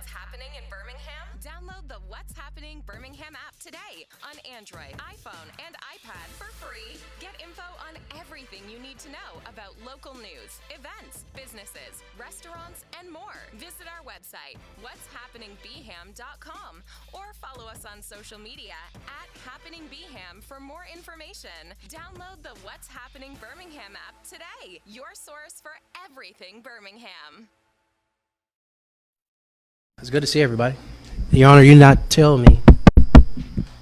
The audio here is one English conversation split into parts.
happening in Birmingham? Download the What's Happening Birmingham app today on Android, iPhone, and iPad for free. Get info on everything you need to know about local news, events, businesses, restaurants, and more. Visit our website, what'shappeningbham.com, or follow us on social media at happeningbham for more information. Download the What's Happening Birmingham app today, your source for everything Birmingham. It's good to see everybody. Your Honor, you did not tell me.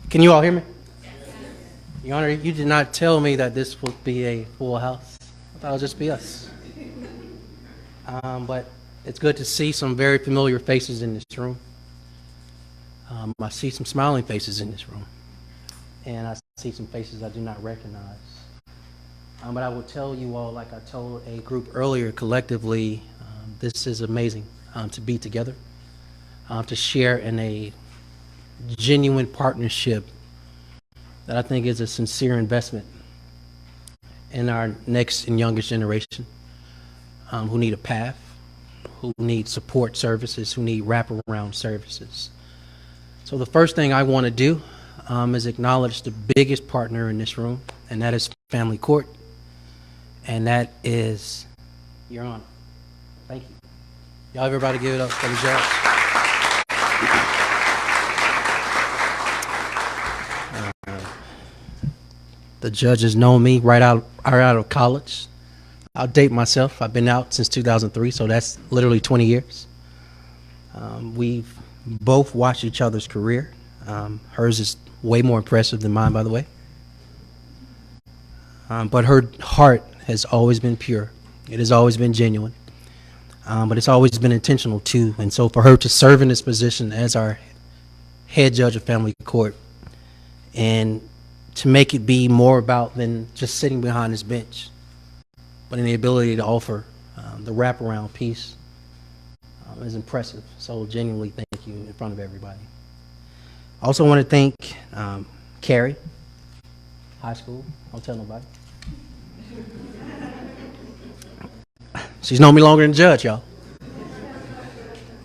Can you all hear me? Your Honor, you did not tell me that this would be a full house. I thought it would just be us. But it's good to see some very familiar faces in this room. I see some smiling faces in this room. And I see some faces I do not recognize. But I will tell you all, like I told a group earlier, collectively, this is amazing to be together. To share in a genuine partnership that I think is a sincere investment in our next and youngest generation who need a path, who need support services, who need wraparound services. So the first thing I want to do is acknowledge the biggest partner in this room, and that is Family Court, and that is Your Honor. Thank you. Y'all, everybody give it up for the judge. The judges know me right out of college. I'll date myself. I've been out since 2003, so that's literally 20 years. We've both watched each other's career. Hers is way more impressive than mine, by the way. But her heart has always been pure. It has always been genuine. But it's always been intentional, too. And so for her to serve in this position as our head judge of family court and to make it be more about than just sitting behind this bench, but in the ability to offer the wraparound piece is impressive. So genuinely thank you in front of everybody. I also want to thank Carrie, high school. Don't tell nobody. She's known me longer than Judge, y'all.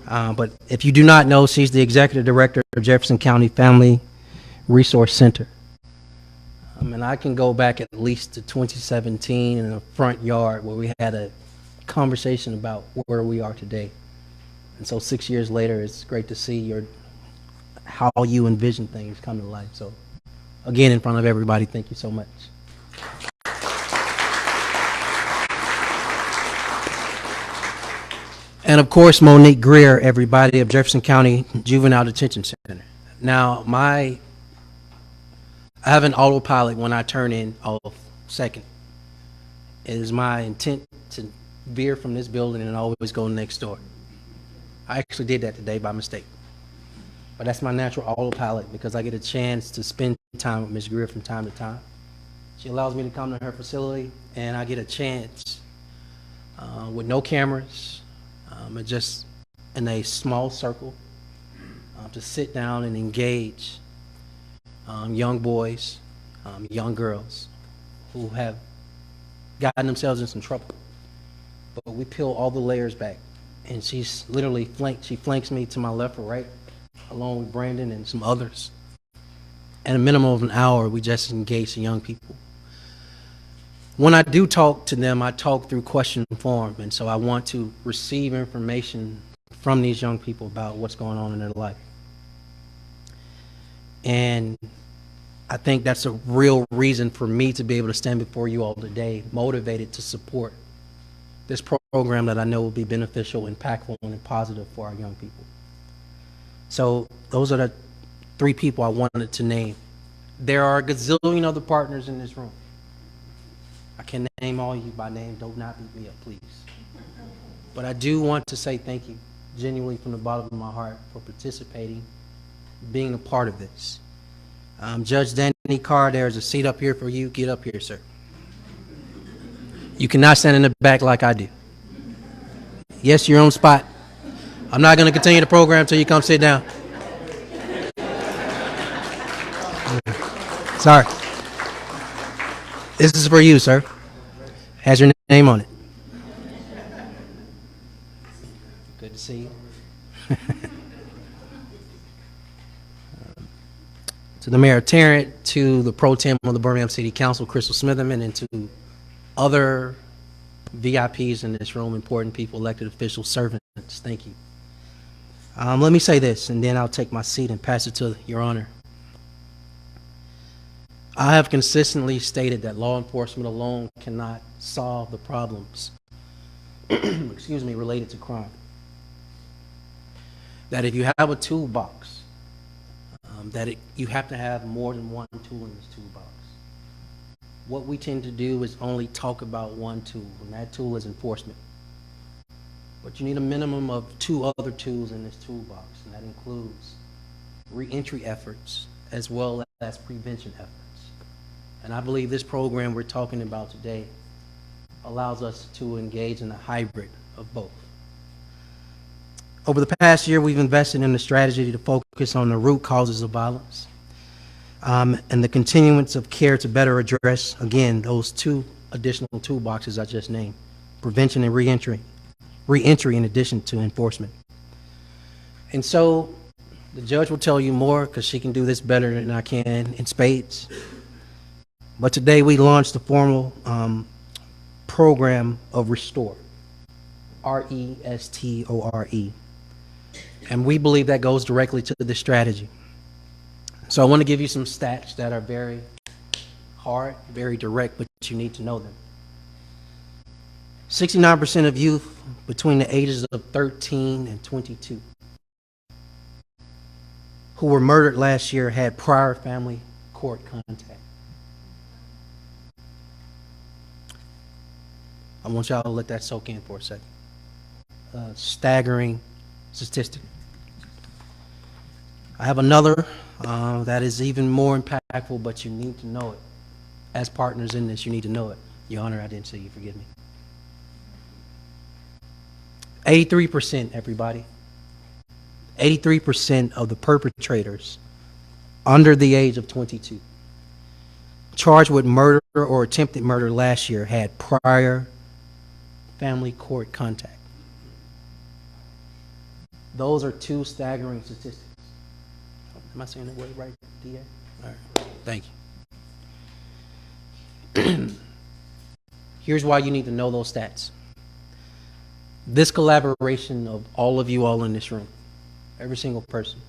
But if you do not know, she's the executive director of Jefferson County Family Resource Center. And I can go back at least to 2017 in the front yard where we had a conversation about where we are today. And so 6 years later, it's great to see how you envision things come to life. So again, in front of everybody, thank you so much. And of course, Monique Greer, everybody, of Jefferson County Juvenile Detention Center. Now, I have an autopilot when I turn in off second. It is my intent to veer from this building and always go next door. I actually did that today by mistake. But that's my natural autopilot because I get a chance to spend time with Ms. Greer from time to time. She allows me to come to her facility and I get a chance with no cameras, and just in a small circle to sit down and engage young boys, young girls who have gotten themselves in some trouble. But we peel all the layers back, and she's literally she flanks me to my left or right, along with Brandon and some others. At a minimum of an hour, we just engage the young people. When I do talk to them, I talk through question form, and so I want to receive information from these young people about what's going on in their life. And I think that's a real reason for me to be able to stand before you all today, motivated to support this program that I know will be beneficial, impactful, and positive for our young people. So those are the three people I wanted to name. There are a gazillion other partners in this room. I can name all you by name. Do not beat me up, please. But I do want to say thank you, genuinely from the bottom of my heart, for participating, being a part of this. Judge Danny Carr, there's a seat up here for you. Get up here, sir. You cannot stand in the back like I do. Yes, your own spot. I'm not going to continue the program until you come sit down. Sorry. This is for you, sir. Has your name on it. Good to see you. to the Mayor Tarrant, to the Pro Tem of the Birmingham City Council, Crystal Smitherman, and to other VIPs in this room, important people, elected officials, servants, thank you. Let me say this, and then I'll take my seat and pass it to Your Honor. I have consistently stated that law enforcement alone cannot solve the problems excuse me, related to crime. That if you have a toolbox, you have to have more than one tool in this toolbox. What we tend to do is only talk about one tool, and that tool is enforcement. But you need a minimum of 2 other tools in this toolbox, and that includes reentry efforts as well as prevention efforts. And I believe this program we're talking about today allows us to engage in a hybrid of both. Over the past year, we've invested in a strategy to focus on the root causes of violence and the continuance of care to better address, again, those 2 additional toolboxes I just named, prevention and reentry in addition to enforcement. And so the judge will tell you more because she can do this better than I can in spades. But today we launched a formal program of Restore, R-E-S-T-O-R-E. And we believe that goes directly to the strategy. So I want to give you some stats that are very hard, very direct, but you need to know them. 69% of youth between the ages of 13 and 22 who were murdered last year had prior family court contact. I want y'all to let that soak in for a second. Staggering statistic. I have another that is even more impactful, but you need to know it. As partners in this, you need to know it. Your Honor, I didn't say you, forgive me. 83%, everybody. 83% of the perpetrators under the age of 22 charged with murder or attempted murder last year had prior family court contact. Those are 2 staggering statistics. Am I saying that word right, DA? All right, thank you. Here's why you need to know those stats. This collaboration of all of you all in this room, every single person,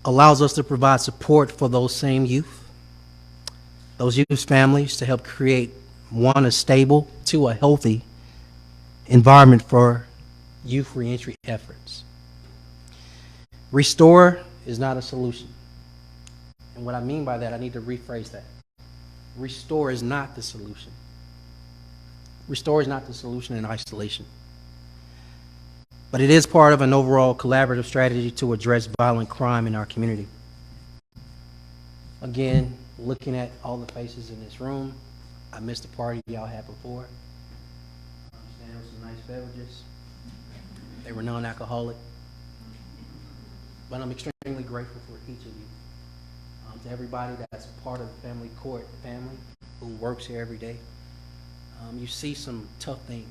allows us to provide support for those same youth, those youth families, to help create, 1, a stable, 2, a healthy environment for youth reentry efforts. Restore is not a solution. And what I mean by that, I need to rephrase that. Restore is not the solution. Restore is not the solution in isolation. But it is part of an overall collaborative strategy to address violent crime in our community. Again, looking at all the faces in this room, I missed the party y'all had before. I understand there were some nice beverages. They were non-alcoholic. But I'm extremely grateful for each of you. To everybody that's part of the family court family who works here every day. You see some tough things.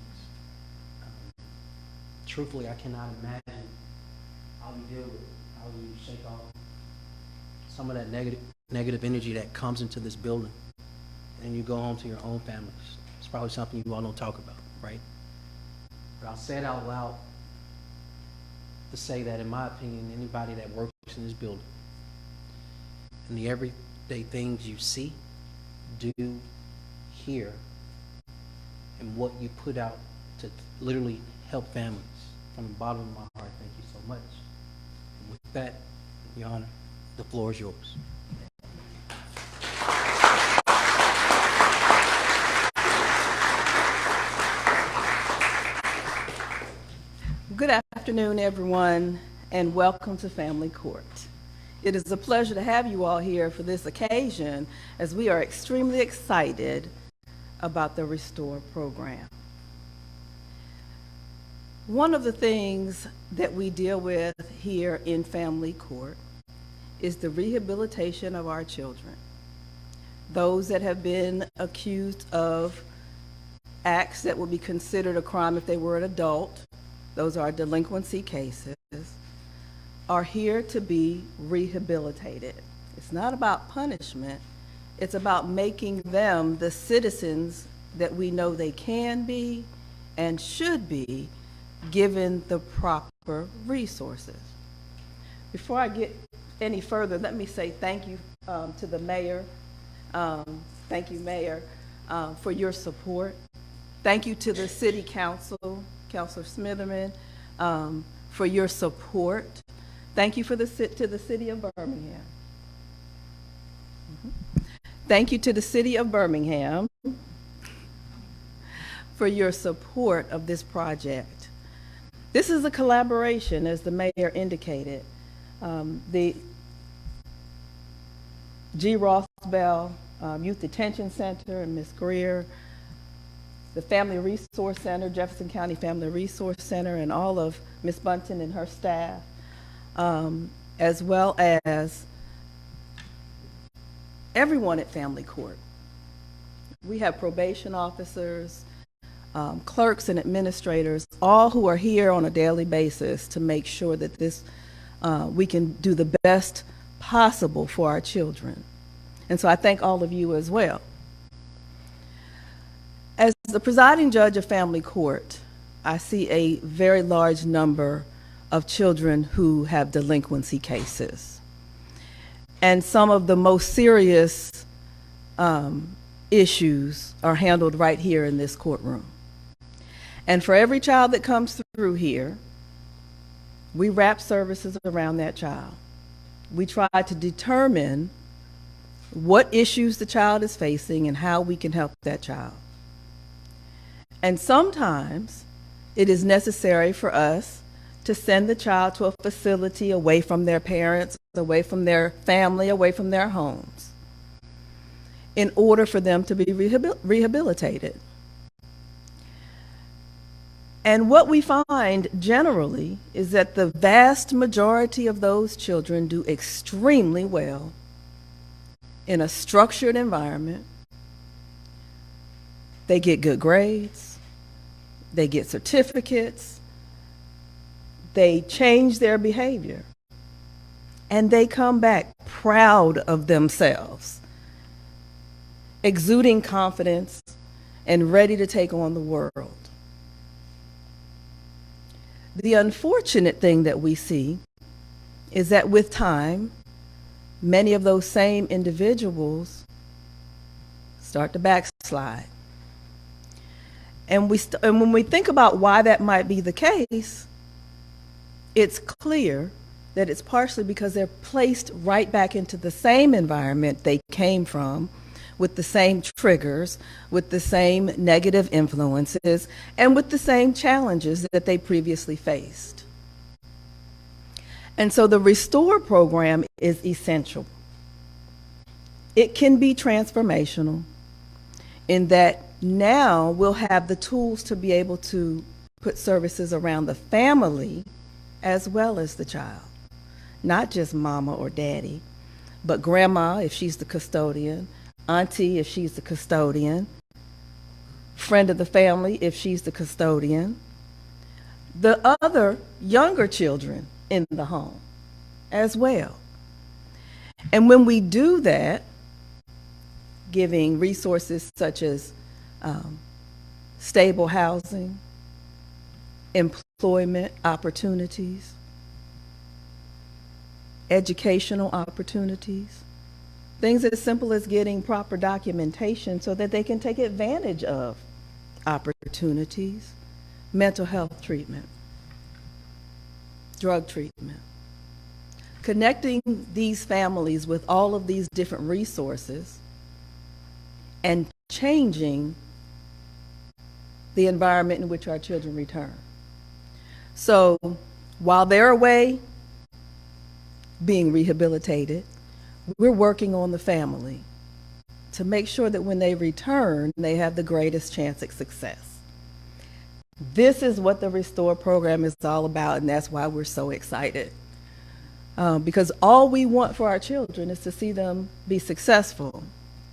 Truthfully, I cannot imagine how you deal with it, how you shake off some of that negative energy that comes into this building, and you go home to your own families. It's probably something you all don't talk about, right? But I'll say it out loud to say that, in my opinion, anybody that works in this building and the everyday things you see, do, hear, and what you put out to literally help families, from the bottom of my heart, thank you so much. And with that, Your Honor, the floor is yours. Good afternoon, everyone, and welcome to Family Court. It is a pleasure to have you all here for this occasion, as we are extremely excited about the Restore program. One of the things that we deal with here in Family Court is the rehabilitation of our children. Those that have been accused of acts that would be considered a crime if they were an adult. Those are delinquency cases. are here to be rehabilitated. It's not about punishment. It's about making them the citizens that we know they can be and should be, given the proper resources. Before I get any further, let me say thank you to the mayor. Thank you, Mayor, for your support. Thank you to the City Council, Councilor Smitherman, for your support. Thank you to the City of Birmingham. Thank you to the City of Birmingham for your support of this project. This is a collaboration, as the mayor indicated. The G. Ross Bell Youth Detention Center and Ms. Greer, the Family Resource Center, Jefferson County Family Resource Center, and all of Ms. Bunton and her staff, as well as everyone at Family Court. We have probation officers, clerks and administrators, all who are here on a daily basis to make sure that this we can do the best possible for our children. And so I thank all of you as well. As the presiding judge of Family Court, I see a very large number of children who have delinquency cases. And some of the most serious issues are handled right here in this courtroom. And for every child that comes through here, we wrap services around that child. We try to determine what issues the child is facing and how we can help that child. And sometimes it is necessary for us to send the child to a facility away from their parents, away from their family, away from their homes, in order for them to be rehabilitated. And what we find generally is that the vast majority of those children do extremely well in a structured environment. They get good grades, they get certificates, they change their behavior, and they come back proud of themselves, exuding confidence and ready to take on the world. The unfortunate thing that we see is that with time, many of those same individuals start to backslide. And when we think about why that might be the case, it's clear that it's partially because they're placed right back into the same environment they came from, with the same triggers, with the same negative influences, and with the same challenges that they previously faced. And so the Restore program is essential. It can be transformational in that now we'll have the tools to be able to put services around the family as well as the child. Not just mama or daddy, but grandma if she's the custodian, auntie if she's the custodian, friend of the family if she's the custodian, the other younger children in the home as well. And when we do that, giving resources such as stable housing, employment opportunities, educational opportunities, things as simple as getting proper documentation so that they can take advantage of opportunities, mental health treatment, drug treatment. Connecting these families with all of these different resources and changing the environment in which our children return. So while they're away being rehabilitated, we're working on the family to make sure that when they return, they have the greatest chance at success. This is what the Restore program is all about, and that's why we're so excited. Because all we want for our children is to see them be successful,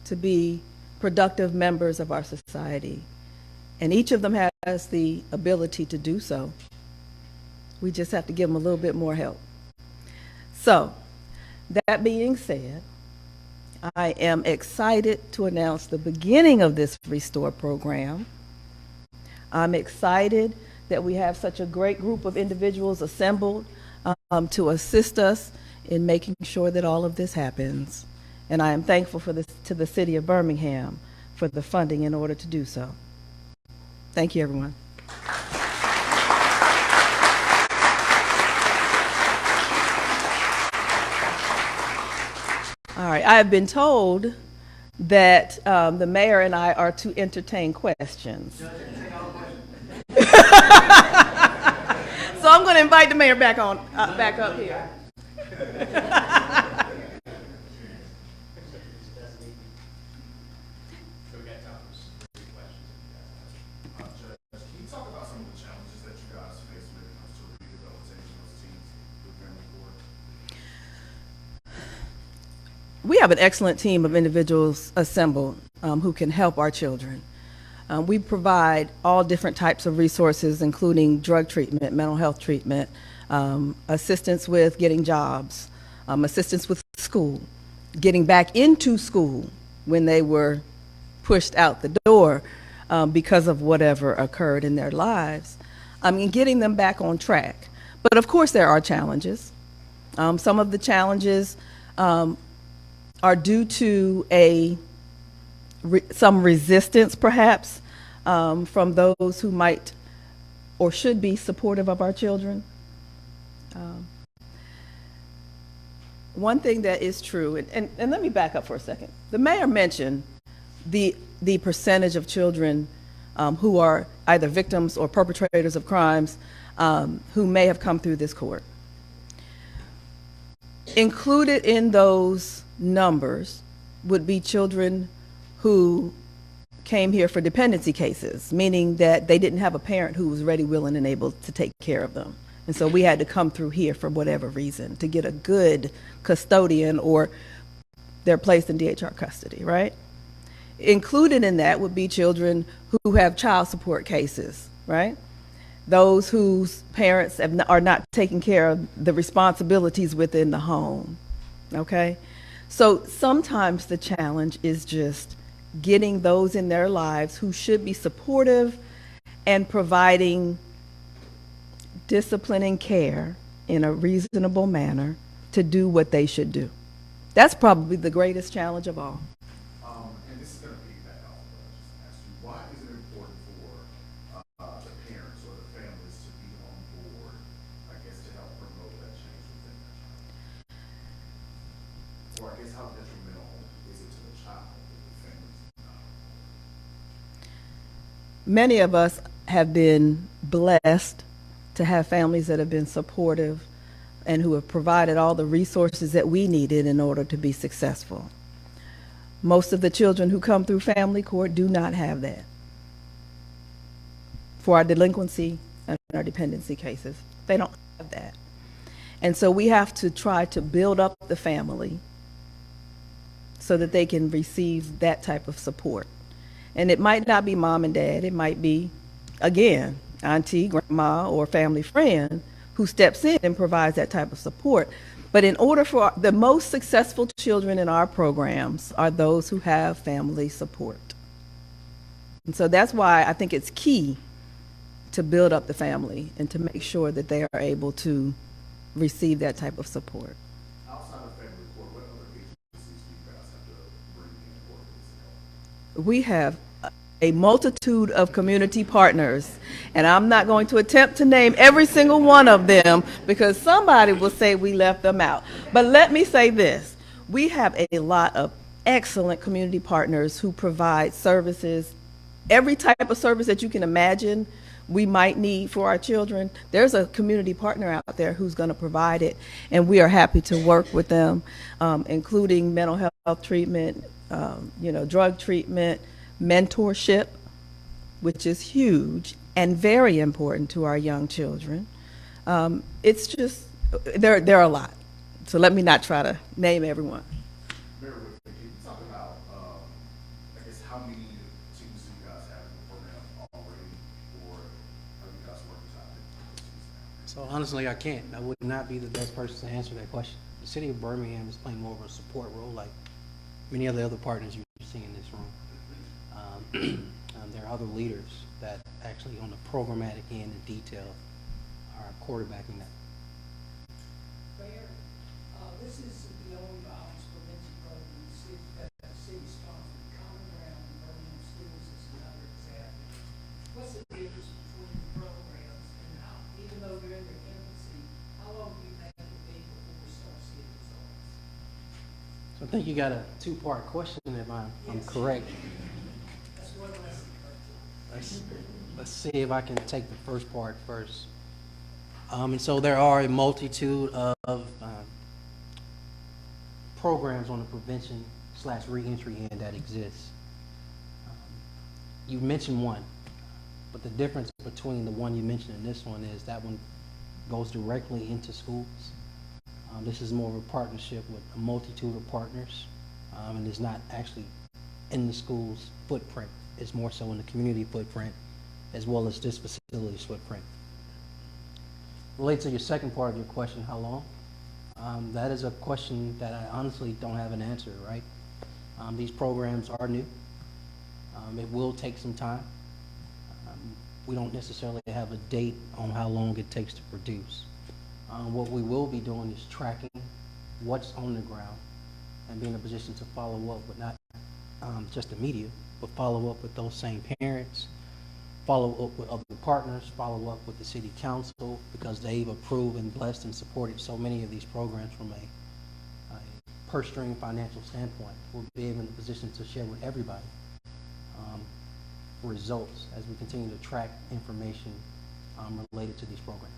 to be productive members of our society. And each of them has the ability to do so. We just have to give them a little bit more help. So, that being said, I am excited to announce the beginning of this Restore program. I'm excited that we have such a great group of individuals assembled to assist us in making sure that all of this happens. And I am thankful to the City of Birmingham for the funding in order to do so. Thank you, everyone. All right, I have been told that the mayor and I are to entertain questions. So I'm going to invite the mayor back up here. We have an excellent team of individuals assembled who can help our children. We provide all different types of resources, including drug treatment, mental health treatment, assistance with getting jobs, assistance with school, getting back into school when they were pushed out the door because of whatever occurred in their lives, and getting them back on track. But of course there are challenges. Some of the challenges are due to some resistance, perhaps, from those who might or should be supportive of our children. One thing that is true, and let me back up for a second. The mayor mentioned the percentage of children who are either victims or perpetrators of crimes who may have come through this court. Included in those numbers would be children who came here for dependency cases, meaning that they didn't have a parent who was ready, willing, and able to take care of them. And so we had to come through here for whatever reason to get a good custodian, or they're placed in DHR custody, right? Included in that would be children who have child support cases, right? Those whose parents are not taking care of the responsibilities within the home, okay? So sometimes the challenge is just getting those in their lives who should be supportive and providing disciplining care in a reasonable manner to do what they should do. That's probably the greatest challenge of all. And this is going to piggyback off of what I just asked you. Why is it important for the parents or the families to be on board, I guess, to help promote that change within their child? Or I guess how detrimental is it to the child if the family's not on board? Many of us have been blessed to have families that have been supportive and who have provided all the resources that we needed in order to be successful. Most of the children who come through family court do not have that. For our delinquency and our dependency cases, they don't have that. And so we have to try to build up the family so that they can receive that type of support. And it might not be mom and dad, it might be, again, auntie, grandma, or family friend who steps in and provides that type of support. But in order for the most successful children in our programs are those who have family support. And so that's why I think it's key to build up the family and to make sure that they are able to receive that type of support. Outside of family court, what other agencies do you guys have to bring in order to help? We have a multitude of community partners, and I'm not going to attempt to name every single one of them because somebody will say we left them out. But let me say this, we have a lot of excellent community partners who provide services, every type of service that you can imagine we might need for our children. There's a community partner out there who's going to provide it, and we are happy to work with them, including mental health treatment, drug treatment, mentorship, which is huge and very important to our young children. It's just, there are a lot. So let me not try to name everyone. Bear with me. Can you talk about, I guess, how many teams do you guys have in the program already, or are you guys working on it? So honestly, I can't. I would not be the best person to answer that question. the city of Birmingham is playing more of a support role, like many of the other partners you see in this room. There are other leaders that actually on the programmatic end and detail are quarterbacking that. Mayor, this is the only violence prevention program that the city sponsored. Common Ground in Birmingham Schools is another example. What's the difference between the programs, and how, even though they're in their infancy, how long do you think it'll be before we start seeing results? So I think you got a two-part question, if I'm correct. That's one lesson. Let's see if I can take the first part first. And so there are a multitude of programs on the prevention/reentry end that exists. You mentioned one, but the difference between the one you mentioned and this one is that one goes directly into schools. This is more of a partnership with a multitude of partners, and is not actually in the school's footprint. It's more so in the community footprint, as well as this facility's footprint. Related to your second part of your question, how long? That is a question that I honestly don't have an answer, right? These programs are new. It will take some time. We don't necessarily have a date on how long it takes to produce. What we will be doing is tracking what's on the ground and be in a position to follow up, but not just the media, but follow up with those same parents, follow up with other partners, follow up with the city council, because they've approved and blessed and supported so many of these programs from a purse string financial standpoint. We'll be in a position to share with everybody results as we continue to track information related to these programs.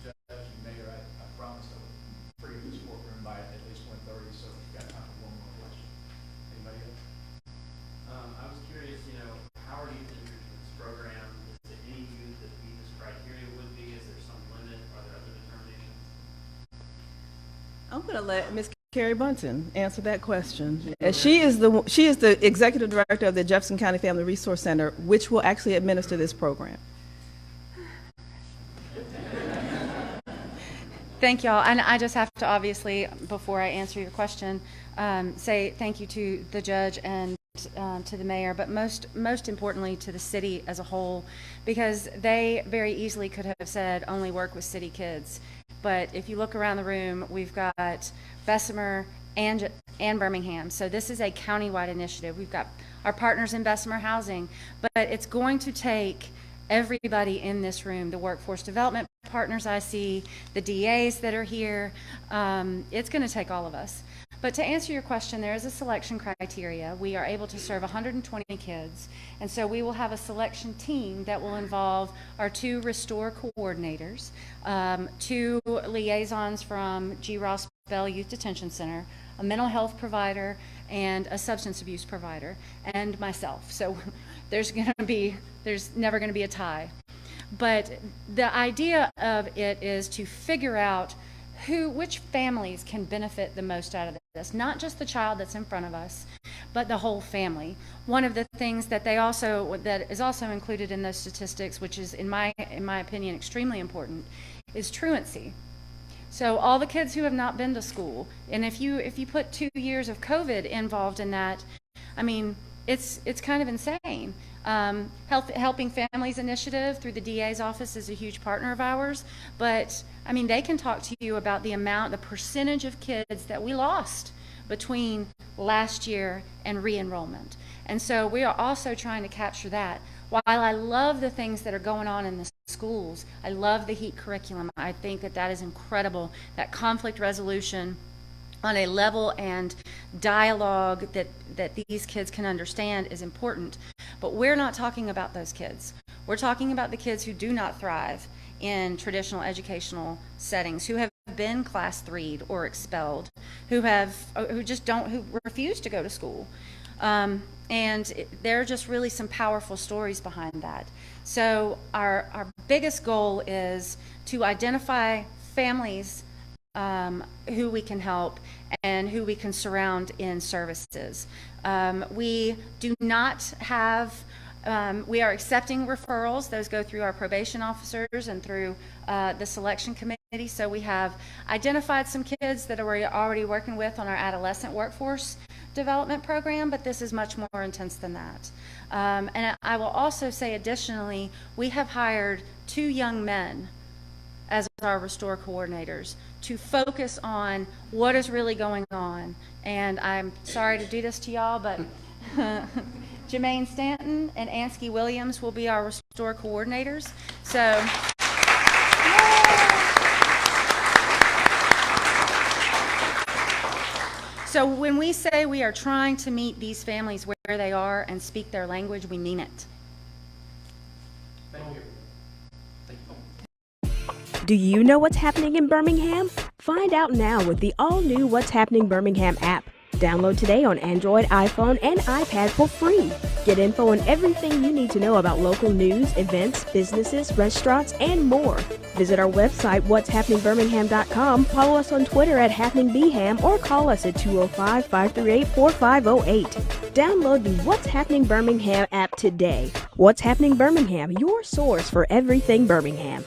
Judge and Mayor, I promised I would free this courtroom by at least 1:30, so we've got time for one more question. Anybody else? I was curious, how are youth entering this program? Is it any youth that meet this criteria would be? Is there some limit? Are there other determinations? I'm going to let Ms. Carrie Bunton answer that question. She is the executive director of the Jefferson County Family Resource Center, which will actually administer this program. Thank y'all. And I just have to obviously, before I answer your question, say thank you to the judge and to the mayor, but most importantly to the city as a whole, because they very easily could have said only work with city kids. But if you look around the room, we've got Bessemer and Birmingham. So this is a countywide initiative. We've got our partners in Bessemer Housing, but it's going to take everybody in this room, the workforce development partners I see, the DAs that are here. It's going to take all of us. But to answer your question, there is a selection criteria. We are able to serve 120 kids, and so we will have a selection team that will involve our 2 Restore coordinators, 2 liaisons from G. Ross Bell Youth Detention Center, a mental health provider, and a substance abuse provider, and myself. So there's never going to be a tie. But the idea of it is to figure out which families can benefit the most out of this, not just the child that's in front of us, but the whole family. One of the things that that is also included in those statistics, which is in my opinion extremely important, is truancy. So all the kids who have not been to school, and if you put 2 years of COVID involved in that, I mean, it's kind of insane. Helping Families Initiative through the DA's office is a huge partner of ours, but I mean, they can talk to you about the percentage of kids that we lost between last year and re-enrollment. And so we are also trying to capture that. While I love the things that are going on in the schools, I love the HEAT curriculum. I think that is incredible, that conflict resolution on a level and dialogue that these kids can understand is important. But we're not talking about those kids. We're talking about the kids who do not thrive in traditional educational settings, who have been class 3'd or expelled, who refuse to go to school. And there are just really some powerful stories behind that. So our biggest goal is to identify families who we can help and who we can surround in services. We do not have, we are accepting referrals. Those go through our probation officers and through the selection committee. So we have identified some kids that we're already working with on our adolescent workforce development program, but this is much more intense than that. And I will also say additionally, we have hired 2 young men as our restore coordinators to focus on what is really going on. And I'm sorry to do this to y'all, but Jermaine Stanton and Ansky Williams will be our restore coordinators. So when we say we are trying to meet these families where they are and speak their language, we mean it. Thank you. Do you know what's happening in Birmingham? Find out now with the all-new What's Happening Birmingham app. Download today on Android, iPhone, and iPad for free. Get info on everything you need to know about local news, events, businesses, restaurants, and more. Visit our website, what'shappeningbirmingham.com, follow us on Twitter at HappeningBham, or call us at 205-538-4508. Download the What's Happening Birmingham app today. What's Happening Birmingham, your source for everything Birmingham.